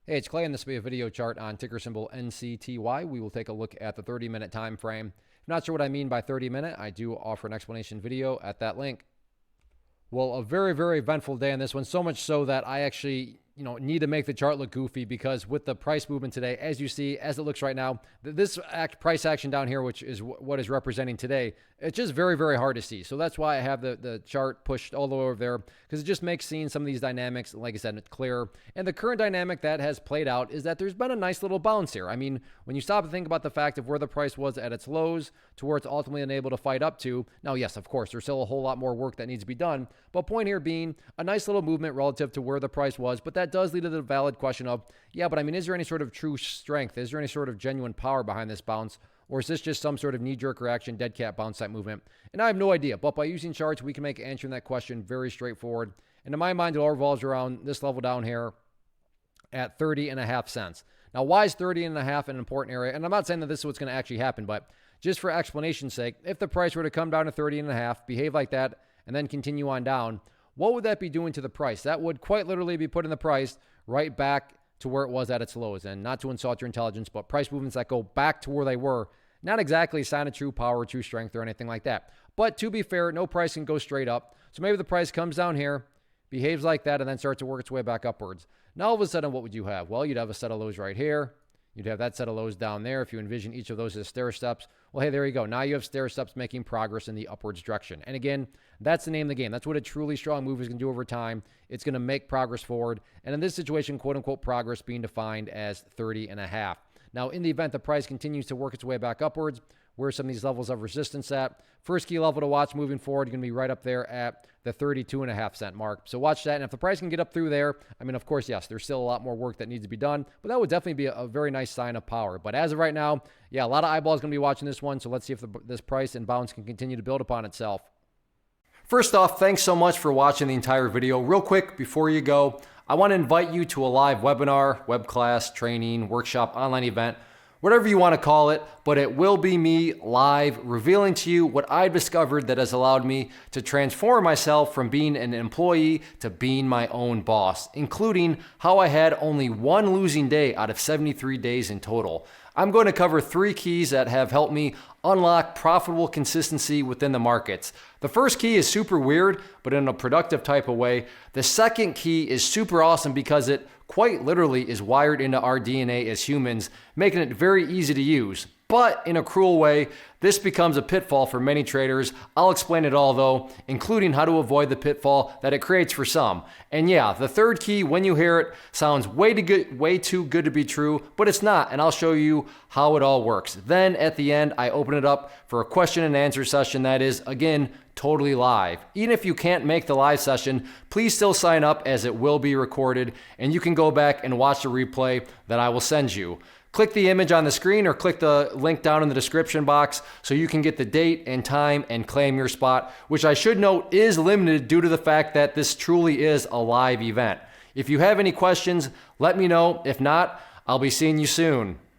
Hey, it's Clay, and this will be a video chart on ticker symbol NCTY. We will take a look at the 30-minute time frame. If you're not sure what I mean by 30-minute, I do offer an explanation video at that link. Well, a very, very eventful day on this one, so much so that I actually need to make the chart look goofy, because with the price movement today, as you see, as it looks right now, this price action down here, which is what is representing today, it's just very, very hard to see. So that's why I have the chart pushed all the way over there, because it just makes seeing some of these dynamics, like I said, clearer. And the current dynamic that has played out is that there's been a nice little bounce here. I mean, when you stop and think about the fact of where the price was at its lows to where it's ultimately unable to fight up to, now, yes, of course, there's still a whole lot more work that needs to be done, but point here being a nice little movement relative to where the price was. But that does lead to the valid question of, yeah, but I mean, is there any sort of true strength? Is there any sort of genuine power behind this bounce? Or is this just some sort of knee-jerk reaction, dead cat bounce type movement? And I have no idea, but by using charts, we can make answering that question very straightforward. And in my mind, it all revolves around this level down here at 30.5 cents. Now, why is 30.5 an important area? And I'm not saying that this is what's going to actually happen, but just for explanation's sake, if the price were to come down to 30.5, behave like that, and then continue on down, what would that be doing to the price? That would quite literally be putting the price right back to where it was at its lows. And not to insult your intelligence, but price movements that go back to where they were, not exactly a sign of true power, true strength, or anything like that. But to be fair, no price can go straight up. So maybe the price comes down here, behaves like that, and then starts to work its way back upwards. Now, all of a sudden, what would you have? Well, you'd have a set of lows right here. You'd have that set of lows down there. If you envision each of those as stair steps, well, hey, there you go. Now you have stair steps making progress in the upwards direction. And again, that's the name of the game. That's what a truly strong move is going to do over time. It's going to make progress forward. And in this situation, quote unquote, progress being defined as 30.5. Now, in the event the price continues to work its way back upwards, where some of these levels of resistance at? First key level to watch moving forward, going to be right up there at the 32.5 cent mark. So watch that. And if the price can get up through there, I mean, of course, yes, there's still a lot more work that needs to be done, but that would definitely be a very nice sign of power. But as of right now, yeah, a lot of eyeballs going to be watching this one. So let's see if this price and bounce can continue to build upon itself. First off, thanks so much for watching the entire video. Real quick, before you go, I want to invite you to a live webinar, web class, training, workshop, online event, whatever you want to call it, but it will be me live revealing to you what I've discovered that has allowed me to transform myself from being an employee to being my own boss, including how I had only one losing day out of 73 days in total. I'm going to cover 3 keys that have helped me unlock profitable consistency within the markets. The first key is super weird, but in a productive type of way. The second key is super awesome because it quite literally is wired into our DNA as humans, making it very easy to use. But in a cruel way, this becomes a pitfall for many traders. I'll explain it all though, including how to avoid the pitfall that it creates for some. And yeah, the third key, when you hear it, sounds way too good to be true, but it's not, and I'll show you how it all works. Then at the end, I open it up for a question and answer session that is, again, totally live. Even if you can't make the live session, please still sign up as it will be recorded, and you can go back and watch the replay that I will send you. Click the image on the screen or click the link down in the description box so you can get the date and time and claim your spot, which I should note is limited due to the fact that this truly is a live event. If you have any questions, let me know. If not, I'll be seeing you soon.